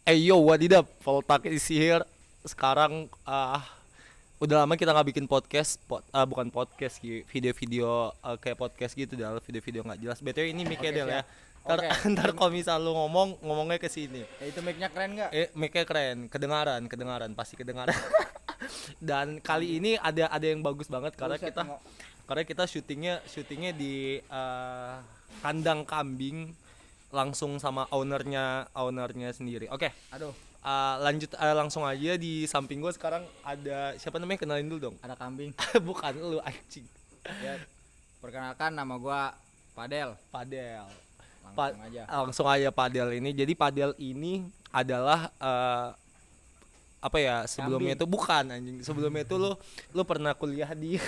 Yo, wadidap, Voltak is here. Sekarang udah lama kita nggak bikin podcast, bukan podcast, video-video kayak podcast gitu, Del. Video-video nggak jelas. BTW ini mic-nya Oke, Del ya. siap. Ntar, Oke. ntar kalau misal lu ngomongnya ke sini. Itu mic-nya keren nggak? Mic-nya keren, kedengaran, pasti kedengaran. Dan kali ini ada yang bagus banget karena Buset, kita syutingnya di kandang kambing langsung sama ownernya sendiri. Oke. Aduh, Lanjut langsung aja. Di samping gue sekarang ada siapa namanya, kenalin dulu dong. ada kambing. Bukan lu anjing. Ya, perkenalkan nama gua Padel. Padel. Langsung aja. Langsung aja Padel ini. Jadi Padel ini adalah apa ya, sebelumnya Kambing. itu bukan anjing. Sebelumnya itu lu pernah kuliah di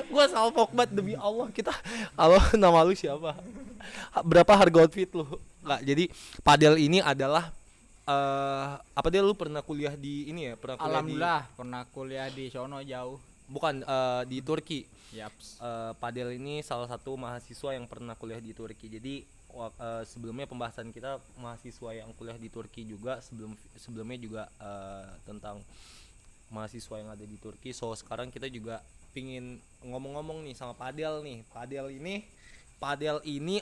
gua salpok banget demi Allah. Halo, nama lu siapa? Berapa harga outfit lu? Enggak, jadi Padel ini adalah apa dia, lu pernah kuliah di ini ya? Pernah kuliah Alhamdulillah pernah kuliah di sono jauh. bukan di Turki. Yaps. Padel ini salah satu mahasiswa yang pernah kuliah di Turki. Jadi sebelumnya pembahasan kita mahasiswa yang kuliah di Turki juga, sebelumnya juga tentang mahasiswa yang ada di Turki. So sekarang kita juga pingin ngomong-ngomong nih sama Padel nih. Padel ini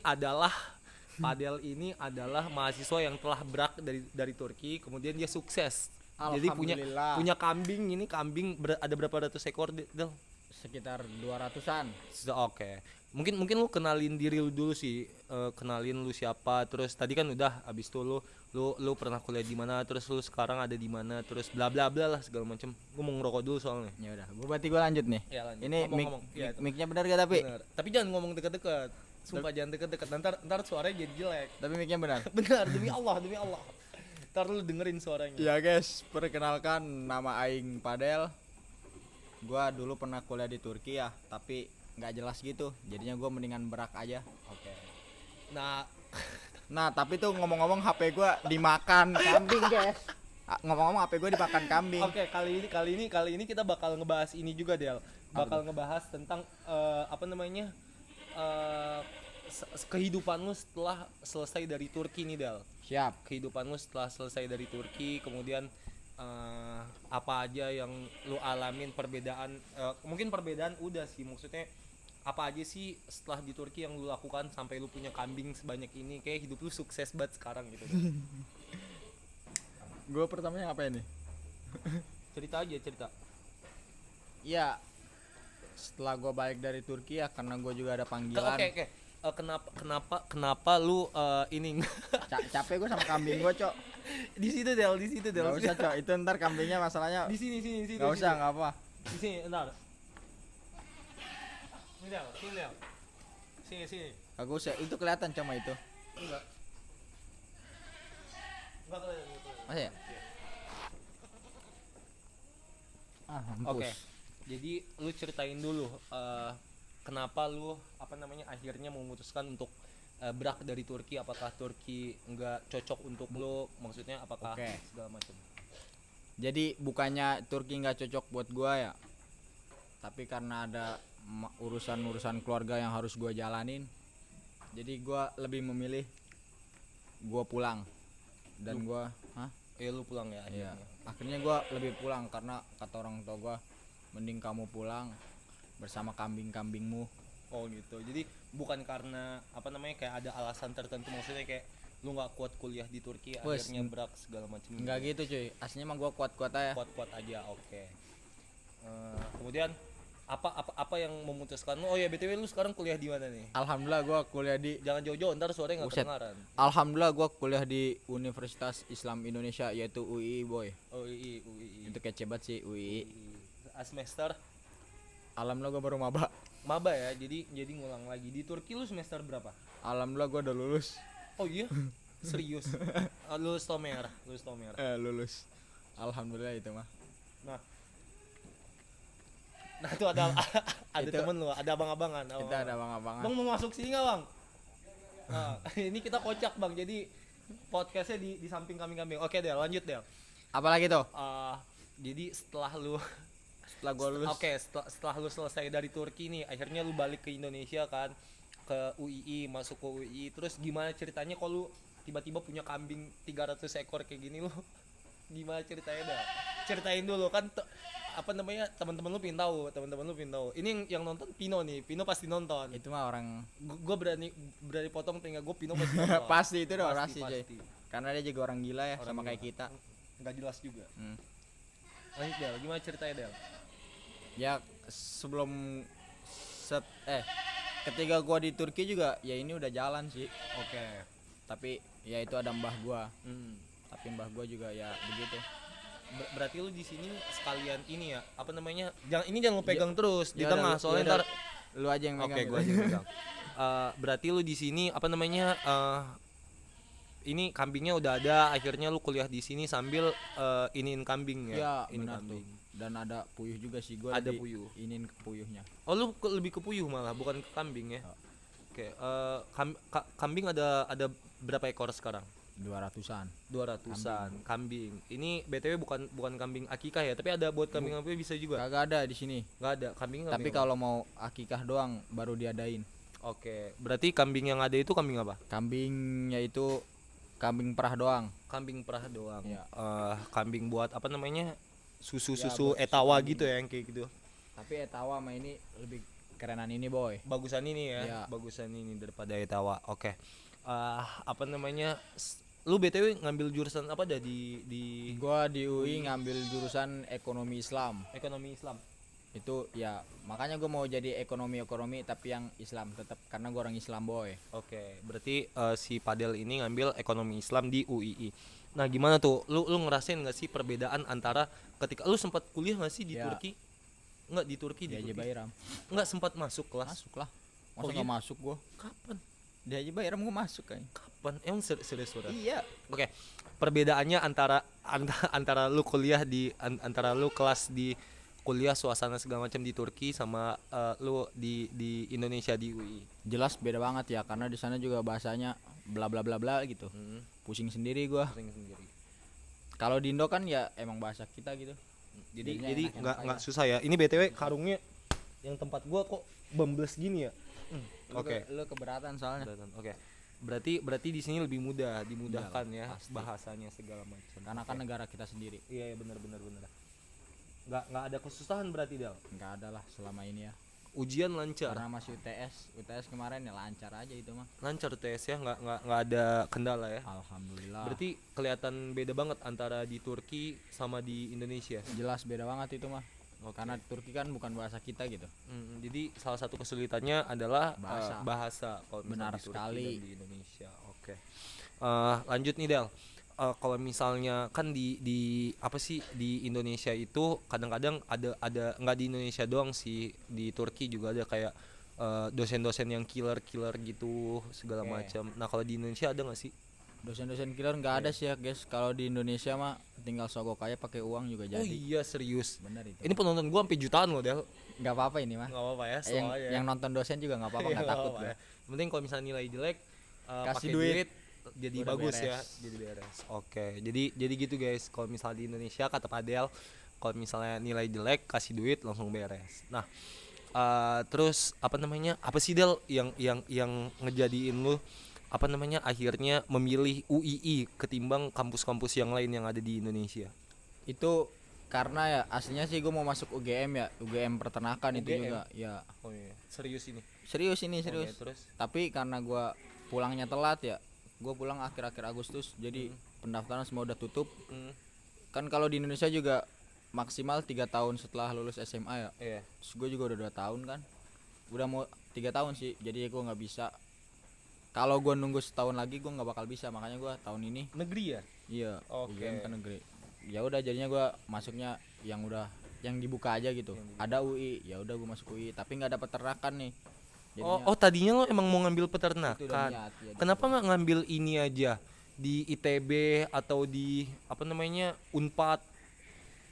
adalah mahasiswa yang telah berak dari Turki, kemudian dia sukses. Jadi punya Alhamdulillah. kambing. Ini kambing ada berapa ratus ekor, Del? Sekitar 200-an. Oke. Mungkin lu kenalin diri lu dulu sih. Kenalin lu siapa, terus tadi kan udah, abis itu lu pernah kuliah di mana, terus lu sekarang ada di mana, terus bla bla bla lah segala macem. Gua mau ngerokok dulu soalnya. Ya udah, berarti gua lanjut nih. Ya, lanjut. Ini Ngomong-ngomong. Iya, itu. mic-nya benar gak tapi? Bener. Tapi jangan ngomong deket-deket. Sumpah jangan deket-deket. Ntar suaranya jadi jelek. Tapi mic-nya benar. Benar, demi Allah. Ntar lu dengerin suaranya. Ya guys, perkenalkan nama aing Padel. Gua dulu pernah kuliah di Turki ya, tapi nggak jelas gitu. Jadinya gua mendingan berak aja. Oke. Nah, Nah, tapi tuh ngomong-ngomong HP gua dimakan kambing, guys. Ngomong-ngomong HP gua dimakan kambing. oke, kali ini kita bakal ngebahas ini juga, Del. Bakal ngebahas tentang apa namanya? Kehidupan lu setelah selesai dari Turki nih, Del. Siap. Kehidupan lu setelah selesai dari Turki, kemudian apa aja yang lu alamin, perbedaan, mungkin perbedaan udah sih, maksudnya apa aja sih setelah di Turki yang lu lakukan sampai lu punya kambing sebanyak ini, kayak hidup lu sukses banget sekarang gitu. Gua pertamanya apa ini? cerita. Iya. Setelah gua balik dari Turki ya, karena gua juga ada panggilan. Oke. Kenapa lu ini Capek gua sama kambing gua, Cok. di situ Del. Gak usah, Cok. Itu ntar kambingnya masalahnya. Di sini. Gak usah, nggak apa. Di sini, ntar. Sini Del. Sini. Kagak usah. Itu kelihatan cuma itu. Enggak kelihatan. Masa ya? Mampus. Oke. Jadi lu ceritain dulu kenapa lu apa namanya akhirnya memutuskan untuk berak dari Turki. Apakah Turki nggak cocok untuk lu? Maksudnya apakah Oke. segala macam. Jadi bukannya Turki nggak cocok buat gua ya, tapi karena ada urusan keluarga yang harus gua jalanin, jadi gua lebih memilih gua pulang. Dan gua, Lu pulang ya iya, akhirnya. akhirnya gua lebih pulang karena kata orang tua gua, mending kamu pulang bersama kambing-kambingmu. Oh gitu. Jadi bukan karena apa namanya kayak ada alasan tertentu, maksudnya kayak lu nggak kuat kuliah di Turki Wes, akhirnya berak segala macam. Enggak gitu cuy, aslinya mah gua kuat-kuat aja. Kuat aja. Oke. Kemudian apa yang memutuskan lu? Oh ya, BTW lu sekarang kuliah di mana nih? Alhamdulillah gua kuliah di Jangan jauh-jauh, ntar suaranya nggak Buset. kedengaran. Alhamdulillah gua kuliah di Universitas Islam Indonesia, yaitu UII boy. Oh UI. Itu kece banget sih UII. Semester Alhamdulillah gua baru maba ya. Jadi ngulang lagi. Di Turki lu semester berapa? Alhamdulillah gua udah lulus. Oh iya. Serius. Lulus Tomer. Lulus. Alhamdulillah itu mah. Nah itu ada Itu- temen lu, ada abang-abangan. Oh. Kita ada abang-abangan. Bang mau masuk sini nggak, Bang? Nah, ini kita kocak, Bang. Jadi podcastnya di samping kambing-kambing. Oke Del, lanjut Del. Apalagi tuh? Jadi setelah lu Setelah gua lulus. setelah lu selesai dari Turki nih, akhirnya lu balik ke Indonesia kan, ke UII, masuk ke UII. Terus gimana ceritanya kalau lu tiba-tiba punya kambing 300 ekor kayak gini lo gimana ceritanya dah? Ceritain dulu kan apa namanya teman-teman lu pin tahu. Ini yang nonton Pino nih, Pino pasti nonton. Itu mah orang Gue berani potong telinga gue, Pino pasti nonton. pasti itu udah pasti cuy. Karena dia juga orang gila ya, Orang sama gila. kayak kita. Nggak jelas juga. Hmm. Lanjut Del, gimana ceritanya Del? Ya sebelum ketika gua di Turki juga ya ini udah jalan sih. Oke. Tapi ya itu ada mbah gua. Hmm. Tapi mbah gua juga ya begitu. Berarti lu di sini sekalian ini ya, apa namanya? Jangan lu pegang terus di Ya tengah udah, soalnya ya ntar. udah, lu aja yang megang. Oke, gua aja yang pegang. Berarti lu di sini apa namanya? Ini kambingnya udah ada, akhirnya lu kuliah di sini sambil iniin kambing ya. Ya, Ini benar kambing. tuh. Dan ada puyuh juga sih gua. Ada lebih puyuh. Iniin ke puyuhnya. Oh, lu lebih ke puyuh malah, bukan ke kambing ya. Oh. Oke, kambing ada berapa ekor sekarang? 200-an. 200-an kambing. Ini BTW bukan kambing akikah ya, tapi ada buat kambing apa bisa juga. Kagak ada di sini. Nggak ada kambing. Tapi kalau mau akikah doang baru diadain. Oke, berarti kambing yang ada itu kambing apa? Kambingnya itu kambing perah doang. Kambing perah doang. Iya. Kambing buat apa namanya? Susu Ya, susu buat etawa susu gitu ya, yang kayak gitu. Tapi etawa sama ini lebih kerenan ini boy. Bagusan ini ya, Iya. bagusan ini daripada etawa. Oke. Apa namanya? Lu BTW ngambil jurusan apa dah di Gua di UI ngambil jurusan ekonomi Islam. ekonomi Islam? Itu ya makanya gua mau jadi ekonomi tapi yang Islam tetap karena gua orang Islam boy. Oke, berarti si Padel ini ngambil ekonomi Islam di UII. Nah, gimana tuh? Lu ngerasain nggak sih perbedaan antara ketika lu sempat kuliah nggak sih di Ya. Turki? Nggak di Turki Di di Haji Turki. Bayram. Nggak sempat masuk kelas. Masuk lah. Oh, Masa iya? nggak masuk gua? Kapan? Di Haji Bayram gua masuk kan. Kapan? Emang serius sudah? Iya. Oke. Perbedaannya antara lu kuliah antara lu kelas di kuliah suasana segala macam di Turki sama lu di Indonesia di UI. Jelas beda banget ya karena di sana juga bahasanya bla bla bla bla gitu. Pusing sendiri gua. Sering sendiri. Kalau di Indo kan ya emang bahasa kita gitu. Jadinya Jadi enak-enak nggak aja. susah ya. Ini BTW karungnya yang tempat gua kok bembles gini ya. Oke. Lu keberatan soalnya. Oke. Berarti di sini lebih dimudahkan ya pasti. bahasanya segala macam. Karena kan Oke. negara kita sendiri. Iya benar. Nggak ada kesusahan berarti Del. Nggak ada lah selama ini ya. Ujian lancar. Karena masih UTS kemarin ya lancar aja itu mah. Lancar tes ya, nggak ada kendala ya. Alhamdulillah. Berarti kelihatan beda banget antara di Turki sama di Indonesia. jelas beda banget itu mah. Oke. Karena Turki kan bukan bahasa kita gitu. Jadi salah satu kesulitannya adalah bahasa kalau misalnya Benar di Turki sekali. dan di Indonesia. Oke. Lanjut nih Del. Kalau misalnya kan di apa sih di Indonesia itu kadang-kadang ada nggak di Indonesia doang sih, di Turki juga ada kayak dosen-dosen yang killer gitu segala Oke. macam. Nah kalau di Indonesia ada nggak sih? Dosen-dosen killer nggak ada sih ya guys. Kalau di Indonesia mah tinggal sogok aja pakai uang juga Oh jadi. iya serius. Bener itu. Ini penonton gua sampai jutaan loh Del. Nggak apa-apa ini mah. Nggak apa-apa ya. yang soalnya yang nonton dosen juga nggak apa-apa, Iya, nggak nggak takut apa-apa gua. ya. Yang penting kalau misalnya nilai jelek Kasih pakai duit. jadi Udah bagus ya, beres. jadi beres. Oke, jadi gitu guys. Kalau misalnya di Indonesia kata Padel, kalau misalnya nilai jelek kasih duit langsung beres. Nah, terus apa namanya? Apa sih Del yang ngejadiin lu apa namanya akhirnya memilih UII ketimbang kampus-kampus yang lain yang ada di Indonesia? Itu karena ya aslinya sih gue mau masuk UGM ya, UGM peternakan itu UGM? juga ya. Oh iya, serius ini. Serius ini serius. Oke, terus Tapi karena gua pulangnya telat ya, gue pulang akhir-akhir Agustus, jadi pendaftaran semua udah tutup. Hmm, Kan kalau di Indonesia juga maksimal 3 tahun setelah lulus SMA ya. iya. Terus gue juga udah 2 tahun kan, udah mau 3 tahun sih, jadi gue nggak bisa. Kalau gue nunggu setahun lagi gue nggak bakal bisa, makanya gue tahun ini Negeri ya? iya Oke. UGM kan negeri. Ya udah jadinya gue masuknya yang dibuka aja gitu. Ada UI, ya udah gue masuk UI, tapi nggak dapet peternakan nih. Oh, tadinya lo emang mau ngambil itu udah peternakan. niat, ya, Kenapa nggak ngambil ini aja di ITB atau di apa namanya Unpad?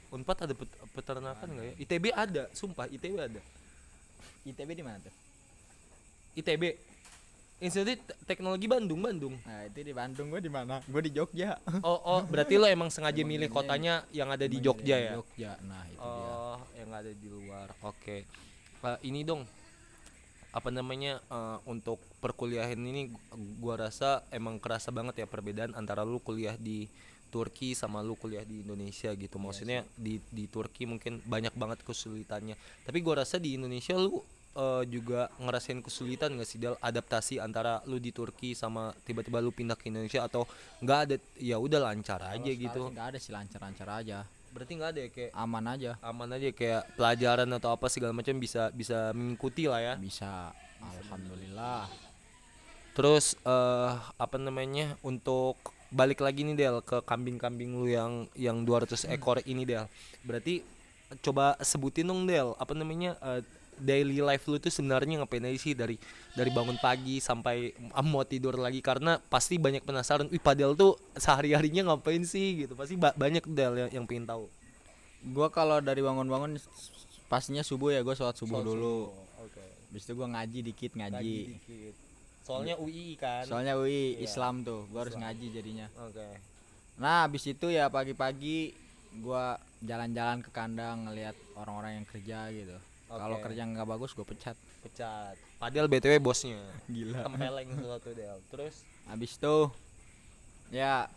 Unpad ada peternakan nggak ya? ITB ada, sumpah ITB ada. ITB di mana tuh? ITB Institut Teknologi Bandung. Nah itu di Bandung, gue di mana? Gue di Jogja. Oh, berarti lo emang sengaja milih kotanya yang ada di Emang Jogja dari ya? Jogja, nah itu dia. Oh, yang ada di luar. Oke. Ini dong. apa namanya untuk perkuliahan ini gua rasa emang kerasa banget ya perbedaan antara lu kuliah di Turki sama lu kuliah di Indonesia gitu. Maksudnya di Turki mungkin banyak banget kesulitannya. Tapi gua rasa di Indonesia lu juga ngerasain kesulitan gak sih Del adaptasi antara lu di Turki sama tiba-tiba lu pindah ke Indonesia, atau nggak ada, ya udah lancar Kalau aja sekarang gitu. sih nggak ada sih, lancar-lancar aja, Berarti nggak ada ya, kayak aman aja, aman aja kayak pelajaran atau apa segala macam bisa bisa mengikuti lah ya. bisa, alhamdulillah. Terus apa namanya, untuk balik lagi nih Del ke kambing-kambing lu yang 200 ekor ini Del. Berarti coba sebutin dong Del, apa namanya, daily life lu tuh sebenarnya ngapain aja sih dari bangun pagi sampai mau tidur lagi, karena pasti banyak penasaran, wih Padel tuh sehari-harinya ngapain sih gitu. Pasti banyak Del yang pengen tahu. Gua kalau dari bangun-bangun pastinya subuh ya, gue sholat subuh Soal dulu. subuh. Oke. Habis itu gue ngaji dikit, Ngaji ngaji. dikit. Soalnya UI kan. Soalnya UI Iya. Islam tuh, gue harus Islam. ngaji jadinya. Oke. Nah, habis itu ya pagi-pagi gua jalan-jalan ke kandang ngelihat orang-orang yang kerja gitu. Kalau Oke. kerja nggak bagus gue pecat. Pecat. Padahal BTW bosnya. Gila. Tempeleng sesuatu Del. Terus Habis itu ya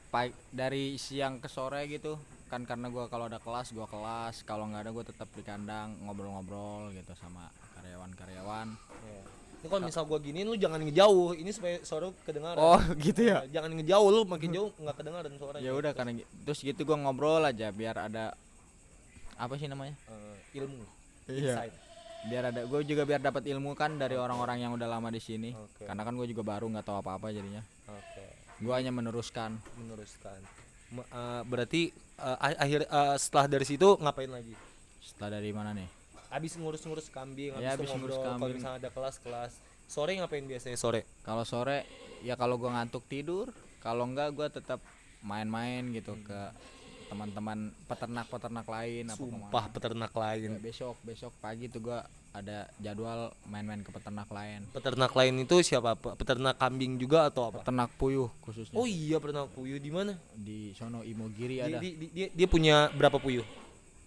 dari siang ke sore gitu kan, karena gua kalau ada kelas gua kelas, kalau nggak ada gua tetap di kandang ngobrol-ngobrol gitu sama karyawan-karyawan. ya. Ini kalau misal gua giniin lu jangan ngejauh. Ini supaya suara lu kedengaran. Oh gitu ya. Jangan ngejauh, lu makin jauh nggak kedengaran suaranya. Ya udah karena terus gitu gua ngobrol aja biar ada apa sih namanya? Ilmu. Iya. Insight. Biar ada, gue juga biar dapat ilmu kan dari orang-orang yang udah lama di sini. Oke. Karena kan gue juga baru nggak tahu apa-apa jadinya. Oke. Gue hanya meneruskan. Meneruskan. Berarti setelah dari situ ngapain lagi? Setelah dari mana nih? Habis ngurus-ngurus kambing, Ya, habis habis itu ngurus ngobrol. Kalau kambing. misalnya ada kelas-kelas, sore ngapain biasanya sore? Kalau sore ya kalau gue ngantuk tidur, kalau enggak gue tetap main-main gitu ke teman-teman peternak-peternak lain apa Sumpah kemana. peternak Ya, lain. besok pagi tuh gue ada jadwal main-main ke peternak lain. Peternak lain itu siapa? Peternak kambing juga atau apa? Peternak puyuh khususnya. Oh iya, peternak puyuh di mana? Di sono Imogiri Dia, ada. dia punya berapa puyuh?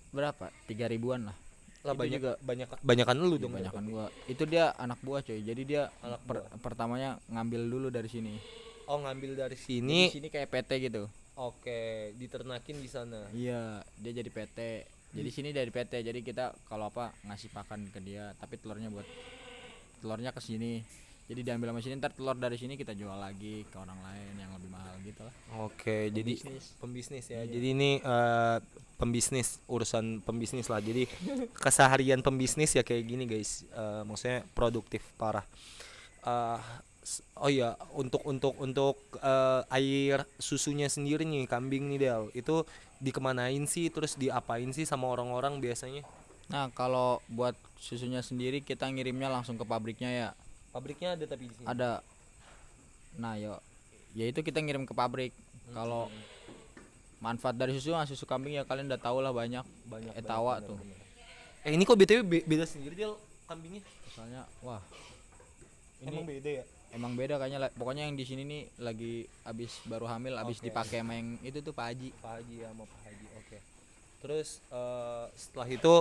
Berapa? 3 ribuan lah. Lah Itu banyak juga banyakan lu dong. kebanyakan gua. Itu dia anak buah coy. Jadi dia Anak pertamanya ngambil dulu dari sini. Oh, ngambil dari Di sini. sini kayak PT gitu. Oke, diternakin di sana. Iya, dia jadi PT. Jadi sini dari PT. Jadi kita kalau apa ngasih pakan ke dia, tapi telurnya ke sini. Jadi diambil sama sini, ntar telur dari sini kita jual lagi ke orang lain yang lebih mahal gitu lah. Oke, jadi Pembisnis. pembisnis ya. Iya. Jadi ini pembisnis, urusan pembisnis lah. Jadi keseharian pembisnis ya kayak gini guys. Maksudnya produktif parah. Eh, oh iya, untuk air susunya sendiri nih kambing nih Del. Itu dikemanain sih, terus diapain sih sama orang-orang biasanya? Nah, kalau buat susunya sendiri kita ngirimnya langsung ke pabriknya ya. Pabriknya ada tapi di sini. Ada. Nah, ya itu kita ngirim ke pabrik. Kalau manfaat dari susu kambing ya kalian udah tahu lah, banyak etawa bener, tuh. bener. Ini kok BTW beda sendiri Del kambingnya? Misalnya wah, ini Emang beda ya? emang beda kayaknya pokoknya yang di sini nih lagi abis baru hamil, abis Oke. dipakai sama yang itu tuh Pak Haji. Pak Haji sama Pak Haji. Oke. Terus setelah itu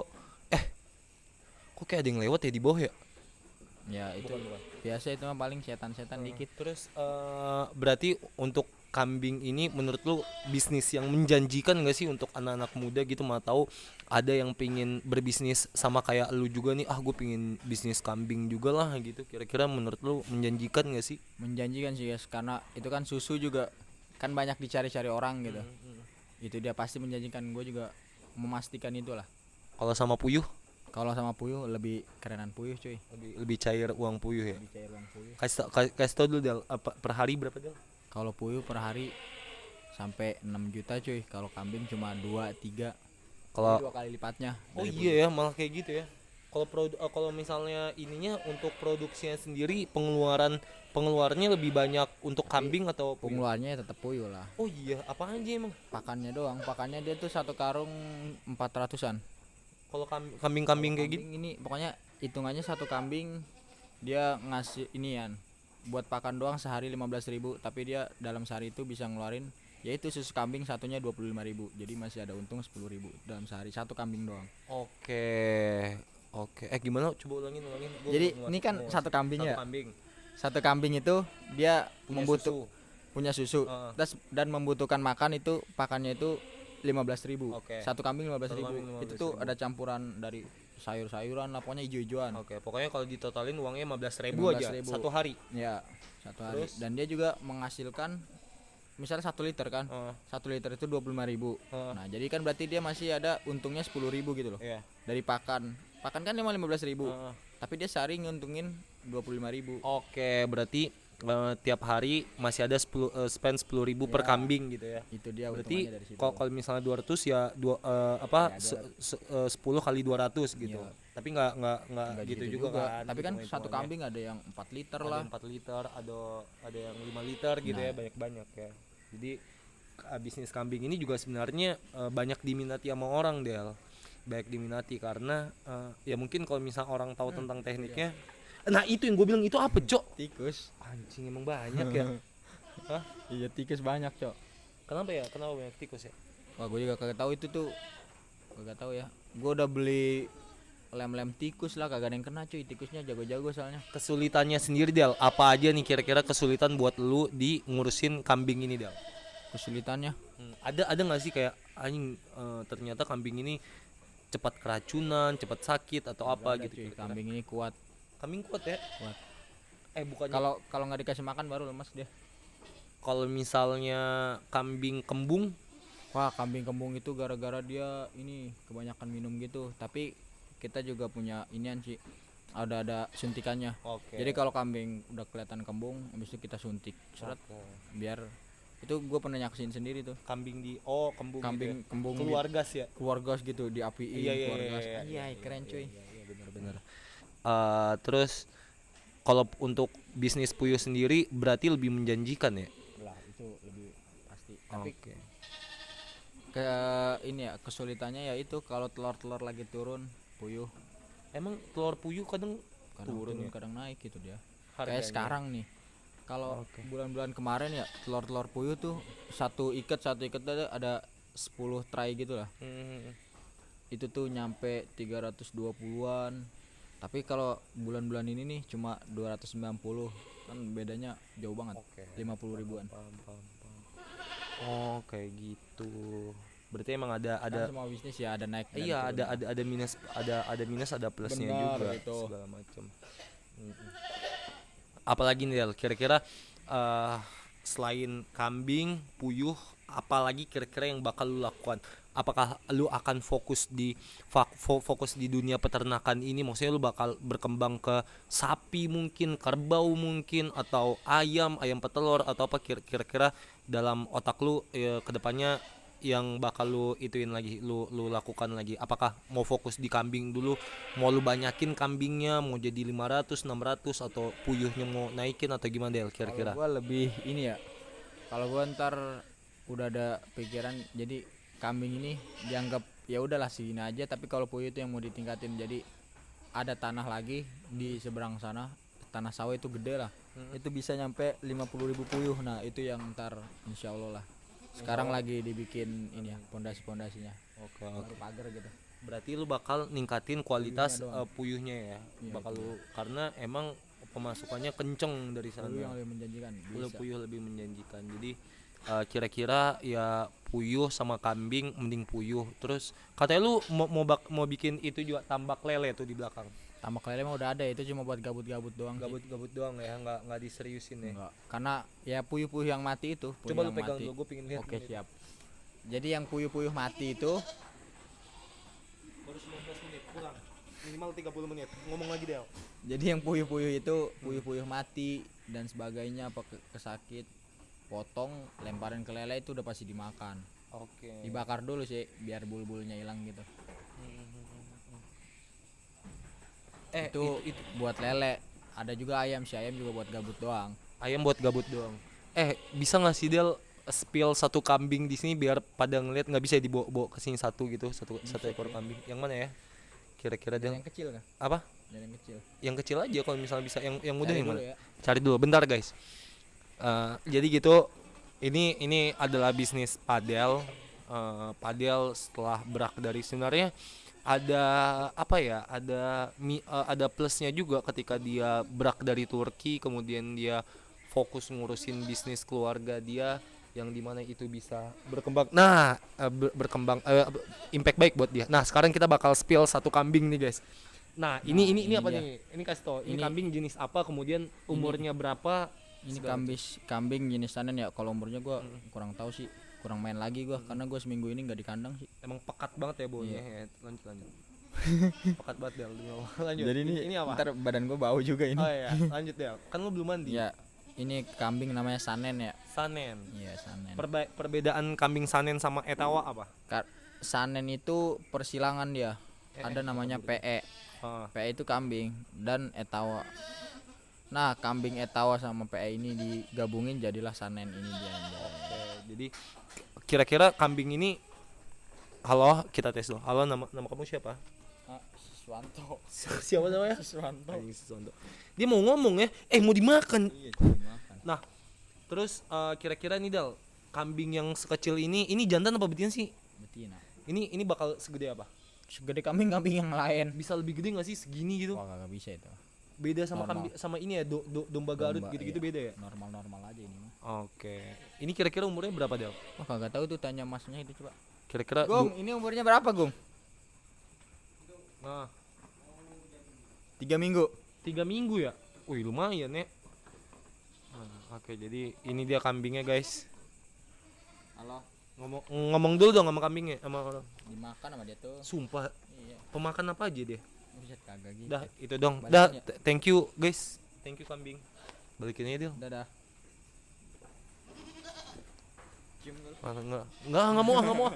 kok kayak ada yang lewat ya di bawah ya? Ya itu Bukan. biasa, itu mah paling setan-setan dikit. Terus berarti untuk kambing ini menurut lu bisnis yang menjanjikan gak sih untuk anak-anak muda gitu? Mau tahu ada yang pingin berbisnis sama kayak lu juga nih, gue pingin bisnis kambing juga lah gitu. Kira-kira menurut lu menjanjikan gak sih? Menjanjikan sih guys, karena itu kan susu juga kan banyak dicari-cari orang gitu. Itu dia pasti menjanjikan, gue juga memastikan itulah. Kalau sama puyuh Kalau sama puyuh lebih kerenan puyuh cuy. lebih cair uang puyuh ya. Lebih cair uang puyuh. Kasih tau dulu Del, per hari berapa Del? Kalau puyuh per hari sampai 6 juta cuy. Kalau kambing cuma 2-3. Kalau 2 kali lipatnya. oh dari iya ya, malah kayak gitu ya. Kalau misalnya ininya untuk produksinya sendiri pengeluarannya lebih banyak untuk kambing atau puyuh? pengeluarannya tetap puyuh lah. Oh iya, apa aja emang? Pakannya doang. Pakannya dia tuh satu karung 400-an. Kalau kambing-kambing kayak gitu? Kambing ini pokoknya hitungannya satu kambing dia ngasih inian buat pakan doang sehari 15.000, tapi dia dalam sehari itu bisa ngeluarin yaitu susu kambing satunya 25.000, jadi masih ada untung 10.000 dalam sehari satu kambing doang. Oke. Oke. Gimana? Coba ulangin. Gua Jadi nggak- ini kan nggak- satu kambing satu ya. kambing. Satu kambing itu dia Punya membutuh susu. punya susu Heeh. dan membutuhkan makan itu pakannya itu 15.000. Oke. Satu kambing 15.000. Satu kambing Itu tuh 15.000. ada campuran dari sayur-sayuran lah, pokoknya hijau-hijauan. Oke, pokoknya kalau ditotalin uangnya 15.000 aja 15.000. satu hari. Ya, satu hari. Terus? Dan dia juga menghasilkan misalnya 1 liter kan. Heeh. 1 liter itu 25.000. Heeh. Nah, jadi kan berarti dia masih ada untungnya 10.000 gitu loh. Iya. Dari pakan. Pakan kan 15.000. Heeh. Tapi dia sehari nguntungin 25.000. Oke, berarti tiap hari masih ada spend 10.000 per Ya. kambing gitu ya. Itu dia Berarti untungnya dari situ. kalau misalnya 200 ya Ya, 10 kali 200 gitu. Iya. Tapi nggak Nggak gitu juga kan. Tapi kan satu hitung-hitungannya. kambing ada yang 4 liter ada lah. yang 4 liter, ada yang 5 liter gitu Nah. ya, banyak-banyak ya. Jadi bisnis kambing ini juga sebenarnya banyak diminati sama orang, Del. Banyak diminati karena ya mungkin kalau misalnya orang tahu tentang tekniknya. Nah, itu yang gue bilang itu apa, Cok? Tikus. Anjing emang banyak ya. Hah? Iya, tikus banyak, Cok. Kenapa ya? Kenapa banyak tikus ya? Wah, gue juga kagak tahu itu tuh. Kagak tahu ya. Gue udah beli lem-lem tikus lah, kagak ada yang kena cuy. Tikusnya jago-jago soalnya. Kesulitannya sendiri, Del. Apa aja nih kira-kira kesulitan buat lu di ngurusin kambing ini, Del? Kesulitannya Ada nggak sih kayak anjing ternyata kambing ini cepat keracunan, cepat sakit atau apa Ada, gitu cuy. kira-kira? Kambing ini kuat. Kambing kuat ya? Kuat. Bukannya Kalau nggak dikasih makan baru lemas dia. kalau misalnya kambing kembung, Wah, kambing kembung itu gara-gara dia ini kebanyakan minum gitu. Tapi kita juga punya inian sih. Ada suntikannya. oke. Jadi kalau kambing udah kelihatan kembung, habis itu kita suntik seret Oke. biar itu gue pernah nyaksin sendiri tuh. Kambing kembung Kambing gitu kembung ya? Keluar gas ya? keluar gas gitu, diapiin Iya, iya, keluar iya, gas. iya, Anjay, keren cuy. Iya, benar-benar. Terus kalau untuk bisnis puyuh sendiri berarti lebih menjanjikan ya? Lah, itu lebih pasti. Tapi Oke. ke ini ya kesulitannya ya itu kalau telur-telur lagi turun, puyuh Emang telur puyuh kadang kadang turun turun ya? kadang naik gitu dia. Harganya? Kayak sekarang nih. Kalau Oke. bulan-bulan kemarin ya telur-telur puyuh tuh satu ikat ada 10 tray gitu lah. Hmm. Itu tuh nyampe 320-an. Tapi kalau bulan-bulan ini nih cuma 290. Kan bedanya jauh banget. Oke. 50 ribuan. Paham. Oh, kayak gitu. Berarti emang ada Kan semua bisnis ya ada naik dan iya, turun. ada minus ada plusnya Benar, juga itu. segala macam. Apalagi nih, Del, kira-kira selain kambing, puyuh, apalagi kira-kira yang bakal lu lakukan? Apakah lu akan fokus di dunia peternakan ini? Maksudnya lu bakal berkembang ke sapi mungkin, kerbau mungkin, atau ayam petelur, atau apa kira-kira dalam otak lu kedepannya yang bakal lu ituin lagi, lu lakukan lagi? Apakah mau fokus di kambing dulu, mau lu banyakin kambingnya, mau jadi 500 600, atau puyuhnya mau naikin, atau gimana, Del, kira-kira? Kalau gua lebih ini ya. Kalau gua ntar udah ada pikiran jadi kambing ini dianggap ya udahlah segini aja, tapi kalau puyuh itu yang mau ditingkatin, jadi ada tanah lagi di seberang sana, tanah sawah itu gede lah. Itu bisa nyampe 50.000 puyuh. Nah, itu yang ntar insya Allah lah. Sekarang lagi dibikin ini ya, pondasinya. Oke. Baru pagar gitu. Berarti lu bakal ningkatin kualitas Puyuhnya doang. puyuhnya ya. Iya, Bakal lu, karena emang pemasukannya kenceng dari sana. Puyuh yang lebih menjanjikan. Lu Bisa. puyuh lebih menjanjikan. Jadi kira-kira ya puyuh sama kambing mending puyuh. Terus katanya lu mau bikin itu juga tambak lele tuh di belakang. Tambak lele mah udah ada, itu cuma buat gabut-gabut doang sih. Gabut-gabut doang ya, nggak diseriusin ya. Enggak. Karena ya puyuh-puyuh yang mati itu. Puyuh Coba lu yang pegang mati. dulu, gue pengen lihat. Oke, siap. Jadi yang puyuh-puyuh mati itu Baru 19 menit kurang. Minimal 30 menit. Ngomong lagi, Del. jadi yang puyuh-puyuh itu puyuh-puyuh mati dan sebagainya, apa kesakit, potong, lemparin ke lele itu udah pasti dimakan. Oke. Dibakar dulu sih biar bulu-bulunya hilang gitu. Itu buat lele. Ada juga ayam sih, ayam juga buat gabut doang. Ayam buat gabut doang. Bisa nggak sih, Del, spill satu kambing di sini biar pada ngeliat, nggak bisa dibawa ke sini satu gitu, satu ekor kambing. Yang mana ya? Kira-kira, Del? Yang kecil kan? Apa? Yang kecil. Yang kecil aja kalau misalnya bisa. Yang muda Cari yang dulu mana? ya. Cari dulu. Bentar, guys. Jadi gitu. Ini adalah bisnis padel. Padel setelah berak dari sebenarnya ada apa ya, ada plusnya juga ketika dia berak dari Turki, kemudian dia fokus ngurusin bisnis keluarga dia, yang dimana itu bisa berkembang. Nah, berkembang, impact baik buat dia. Nah, sekarang kita bakal spill satu kambing nih guys. Nah, ini ini apa dia. nih? Ini kasih tau. Ini Ini- kambing jenis apa, kemudian umurnya berapa? Ini segala kambing jenis sanen ya. Kalau umurnya gua kurang tahu sih. Kurang main lagi gua karena gua seminggu ini nggak di kandang sih. Emang pekat banget ya baunya. Iya. Lanjut. Pekat banget Del. Lanjut. Jadi ini apa? ntar badan gua bau juga ini. Oh iya, lanjut Del. Kan lu belum mandi. Ya, ini kambing namanya sanen ya. Sanen. Iya, sanen. Perbedaan kambing Sanen sama Etawa apa? Sanen itu persilangan dia. Ada namanya PE. Ah, PE itu kambing dan etawa. Nah, kambing etawa sama PE ini digabungin jadilah sanen ini dia. oke. Jadi kira-kira kambing ini, halo, kita tes dulu. Halo, nama kamu siapa? Siswanto. Siapa namanya? Siswanto. Anjing Siswanto. Dia mau ngomong ya, mau dimakan. Iya, cuma dimakan. Nah, terus kira-kira nih Del, kambing yang sekecil ini jantan apa betina sih? Betina. Ini bakal segede apa? Segede kambing-kambing yang lain. Bisa lebih gede nggak sih segini gitu? Wah, kagak bisa itu. Beda sama Normal. kambing sama ini ya, domba Garut Domba, gitu-gitu iya. beda ya? Normal-normal aja ini mah. Oke. Ini kira-kira umurnya berapa Del? Wah, kagak tahu tuh, tanya masnya itu coba. Kira-kira Ini umurnya berapa, Gung? Nah, 3 minggu. 3 minggu ya? Wih, lumayan ya. Oke, jadi ini dia kambingnya guys. Halo. Ngomong dulu dong sama kambingnya, sama orang. Dimakan sama dia tuh. Sumpah, Iya. pemakan apa aja dia? Buset, kagak gitu. Dah, itu dong. Balikin Dah, ya. thank you guys. Thank you kambing. Balikin aja Del. Dadah. Enggak mau.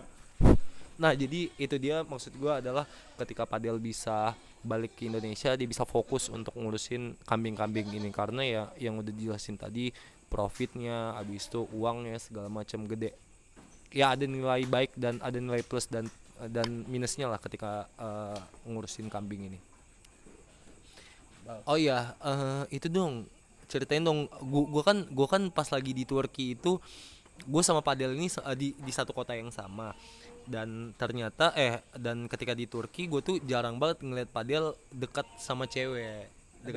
Nah, jadi itu dia, maksud gua adalah ketika Padel bisa balik ke Indonesia, dia bisa fokus untuk ngurusin kambing-kambing ini, karena ya yang udah dijelasin tadi, profitnya, habis itu uangnya segala macam gede. Ya ada nilai baik dan ada nilai plus dan minusnya lah ketika ngurusin kambing ini. Oh iya, itu dong, ceritain dong. Gua kan pas lagi di Turki itu, gue sama Padel ini di satu kota yang sama, dan ternyata dan ketika di Turki gue tuh jarang banget ngeliat Padel dekat sama cewek.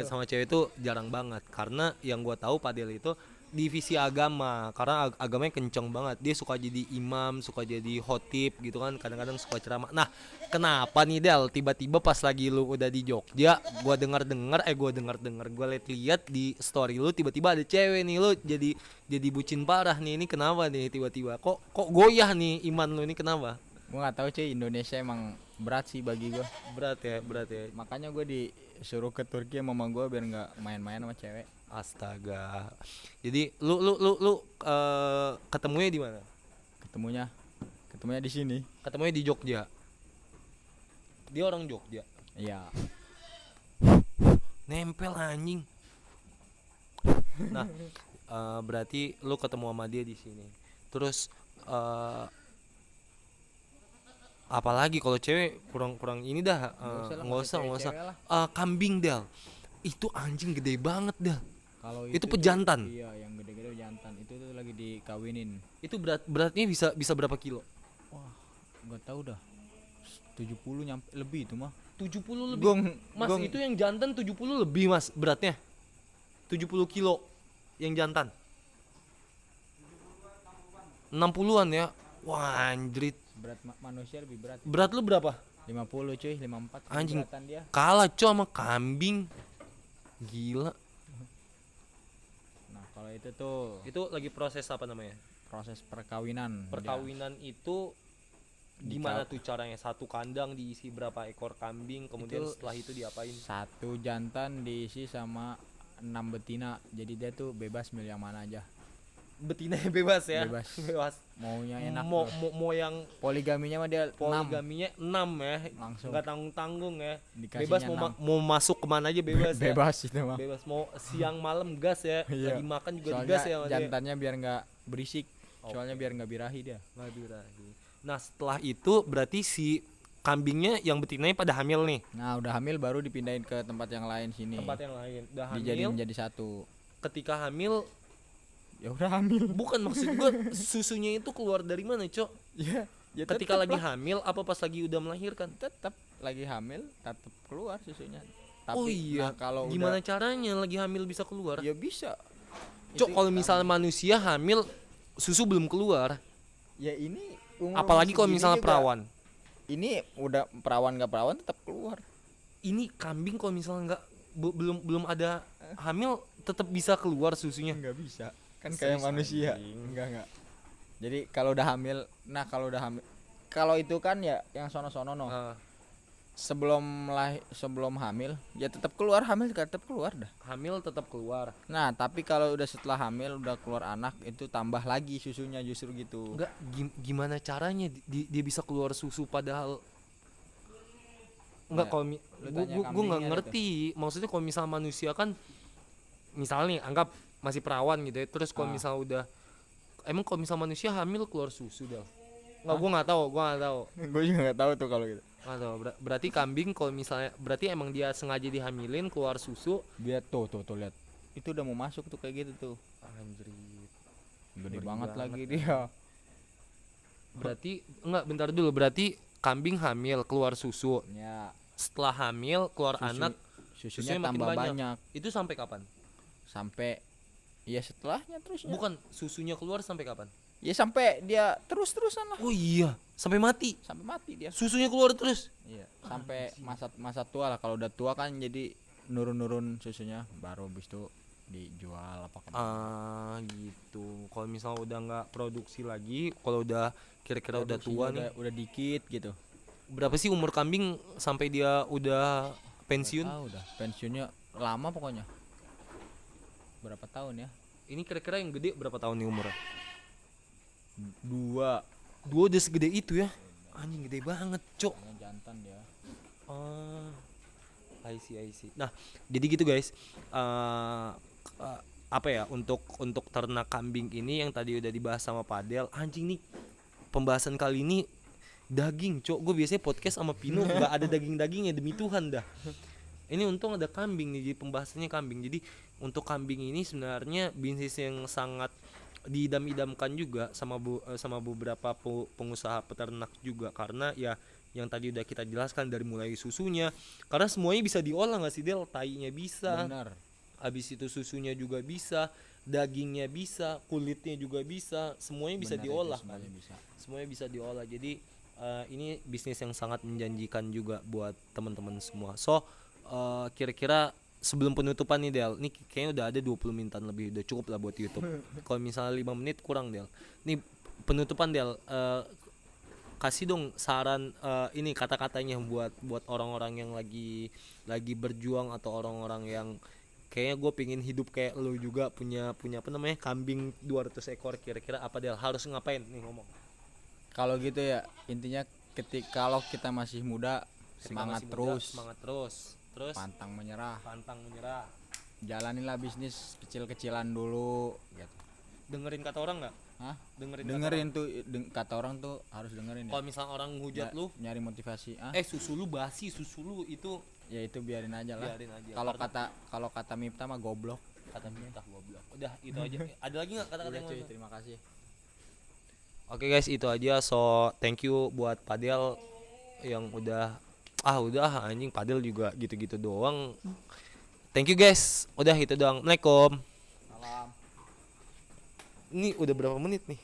Sama cewek itu jarang banget, karena yang gue tahu Padel itu divisi agama, karena agamanya kenceng banget. Dia suka jadi imam, suka jadi khotib gitu kan, kadang-kadang suka ceramah. Nah, kenapa nih Del, tiba-tiba pas lagi lu udah di Jogja, gue dengar gue liat di story lu, tiba-tiba ada cewek nih, lu jadi bucin parah nih. Ini kenapa nih tiba-tiba kok goyah nih iman lu ini, kenapa? Gua nggak tahu cuy, Indonesia emang berat sih bagi gua. Berat ya. Makanya gua disuruh ke Turki sama mama gua biar nggak main-main sama cewek. Astaga. Jadi lu ketemunya di mana? Ketemunya di sini. Ketemunya di Jogja. Dia orang Jogja. Iya. Nempel anjing. Nah, berarti lu ketemu sama dia di sini. Terus apalagi kalau cewek kurang ini dah, nggak usah. Kambing Del, itu anjing gede banget Del. Kalau Itu pejantan. Iya, yang gede-gede pejantan. Itu tuh lagi dikawinin. Itu beratnya bisa berapa kilo? Wah, nggak tahu dah. 70 nyampe lebih itu mah. 70 lebih. Gong, Mas, itu yang jantan 70 lebih Mas beratnya. 70 kilo yang jantan. 60-an ya. Wah, anjrit. berat manusia lebih berat. Berat lu berapa? 50 cuy, 54 Anjing. beratan dia. Kalah sama kambing. Gila. Nah, kalau itu tuh Itu lagi proses apa namanya? proses perkawinan. Perkawinan itu gimana tuh caranya? Satu kandang diisi berapa ekor kambing, kemudian Itu setelah itu diapain? Satu jantan diisi sama 6 betina. Jadi dia tuh bebas milih yang mana aja. Betinanya bebas ya? Bebas. Maunya enak. Mau yang Poligaminya mah dia 6. poligaminya 6 ya, Langsung. nggak tanggung-tanggung ya. Dikasihnya Bebas mau masuk kemana aja bebas ya. Bebas itu mah. Bebas mau siang malam gas ya. Iya. Lagi makan juga Soalnya digas ya sama dia. jantannya biar nggak berisik. Oke. Soalnya biar nggak birahi dia. Nggak birahi. Nah, setelah itu berarti si kambingnya yang betinanya pada hamil nih. Nah, udah hamil baru dipindahin ke tempat yang lain sini. Tempat yang lain. Udah Dijadiin hamil. jadi satu. Ketika hamil, Ya udah hamil. bukan maksud gua susunya itu keluar dari mana, Cok? Ya, Ya Ketika tetep lagi lah. hamil apa pas lagi udah melahirkan? Tetap lagi hamil tetap keluar susunya. Oh Tapi iya. nah, kalau Gimana udah caranya lagi hamil bisa keluar? ya bisa. Cok, Itu kalau misalnya manusia hamil susu belum keluar, ya ini apalagi kalau misalnya perawan. Ini udah perawan nggak perawan tetap keluar. Ini kambing kalau misalnya nggak belum ada hamil tetap bisa keluar susunya. Nggak bisa. Kan Serius, kayak manusia. anjing. Enggak. Jadi kalau udah hamil, nah kalau udah hamil, kalau itu kan ya yang sono-sono no. Ah, Sebelum hamil ya tetap keluar, hamil tetap keluar dah. hamil tetap keluar. Nah, tapi kalau udah setelah hamil udah keluar anak itu tambah lagi susunya justru gitu. Enggak, gimana caranya dia bisa keluar susu padahal enggak. Ya, Kalau lu gua tanya nggak kambingnya ngerti. Maksudnya kalau misal manusia kan misalnya nih anggap masih perawan gitu ya. Terus kalau Ah. misal udah emang kalau misal manusia hamil keluar susu dah. Enggak, Hah? gua nggak tahu. Gue juga nggak tahu tuh kalau gitu. Nggak tahu. Berarti kambing kalau misalnya berarti emang dia sengaja dihamilin keluar susu. Dia tuh lihat. Itu udah mau masuk tuh kayak gitu tuh. Anjrit. Gede Ngeri banget banget lagi dia. Berarti enggak, bentar dulu. Berarti kambing hamil keluar susu. Ya, Setelah hamil keluar anak, susunya susunya makin tambah banyak. banyak itu sampai kapan? sampai ya setelahnya terusnya. Bukan, susunya keluar sampai kapan? Ya sampai dia terus-terusan lah. Oh iya, sampai mati. Sampai mati dia. Susunya keluar terus. Iya, sampai masa tua lah. Kalau udah tua kan jadi nurun-nurun susunya, baru habis itu dijual apa kan. Gitu. Kalau misalnya udah nggak produksi lagi, kalau udah kira-kira udah tua nih, udah dikit gitu. berapa sih umur kambing sampai dia udah pensiun? Udah pensiunnya lama pokoknya. Berapa tahun ya? Ini kira-kira yang gede berapa tahun nih umurnya? 2. Dua udah segede itu ya? Anjing gede banget, cok. Yang jantan dia. I see. Nah, jadi gitu guys. Apa ya, untuk ternak kambing ini yang tadi udah dibahas sama Padel. Anjing nih, pembahasan kali ini daging, cok. Gue biasanya podcast sama Pino nggak ada dagingnya, demi Tuhan dah. Ini untung ada kambing nih, jadi pembahasannya kambing. Jadi untuk kambing ini sebenarnya bisnis yang sangat diidam-idamkan juga sama beberapa pengusaha peternak juga, karena ya yang tadi udah kita jelaskan dari mulai susunya, karena semuanya bisa diolah nggak sih Del? Tainya bisa, Benar. habis itu susunya juga bisa, dagingnya bisa, kulitnya juga bisa, semuanya bisa Benar, diolah itu kan? semuanya bisa. Semuanya bisa diolah. Jadi ini bisnis yang sangat menjanjikan juga buat teman-teman semua. So kira-kira sebelum penutupan nih Del, nih kayaknya udah ada 20 menitan lebih, udah cukup lah buat YouTube. Kalau misalnya 5 menit kurang Del. Nih penutupan Del, kasih dong saran, ini kata-katanya buat orang-orang yang lagi berjuang, atau orang-orang yang kayaknya gue pingin hidup kayak lu juga, punya apa namanya, kambing 200 ekor. Kira-kira apa Del, harus ngapain nih ngomong? Kalau gitu ya intinya kalau kita masih muda, Ketika semangat masih muda, terus, semangat terus pantang menyerah. menyerah. Jalanilah bisnis kecil-kecilan dulu gitu. Dengerin kata orang nggak? Hah? Dengerin Dengerin tuh kata orang tuh harus dengerin ya. kalau misalnya orang ngehujat lu, Nyari motivasi. susu lu basi, susu lu itu Ya itu biarin aja lah. biarin aja. Kalau kata Miftah mah goblok. kata minta goblok. Udah itu aja. Ada lagi nggak kata-kata Udah yang cuy, lain? terima kasih. Oke guys, itu aja. So thank you buat Padel yang udah anjing, Padel juga gitu-gitu doang. Thank you guys. Udah itu doang. Assalamualaikum. Salam. Ini udah berapa menit nih?